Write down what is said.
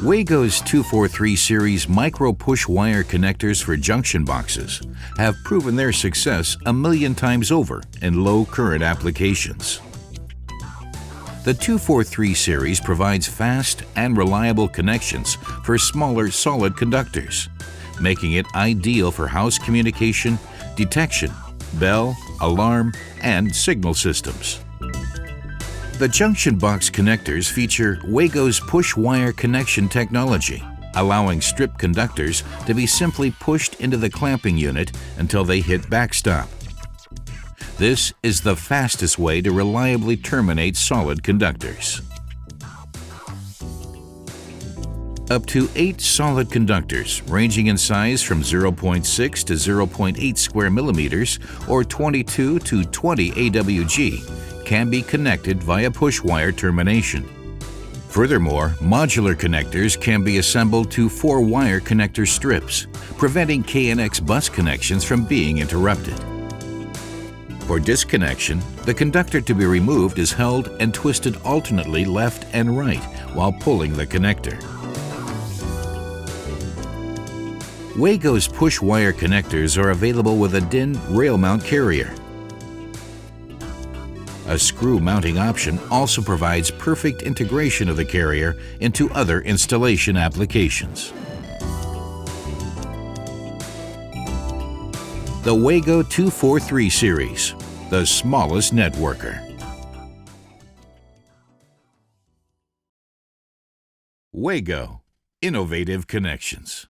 WAGO's 243 series micro push wire connectors for junction boxes have proven their success 1,000,000 times over in low current applications. The 243 series provides fast and reliable connections for smaller solid conductors, making it ideal for house communication, detection, bell, alarm, and signal systems. The junction box connectors feature WAGO's push wire connection technology, allowing strip conductors to be simply pushed into the clamping unit until they hit backstop. This is the fastest way to reliably terminate solid conductors. Up to 8 solid conductors, ranging in size from 0.6 to 0.8 square millimeters or 22 to 20 AWG, can be connected via push wire termination. Furthermore, modular connectors can be assembled to 4-wire connector strips, preventing KNX bus connections from being interrupted. For disconnection, the conductor to be removed is held and twisted alternately left and right while pulling the connector. WAGO's push wire connectors are available with a DIN rail mount carrier. A screw mounting option also provides perfect integration of the carrier into other installation applications. The WAGO 243 series, the smallest networker. WAGO, innovative connections.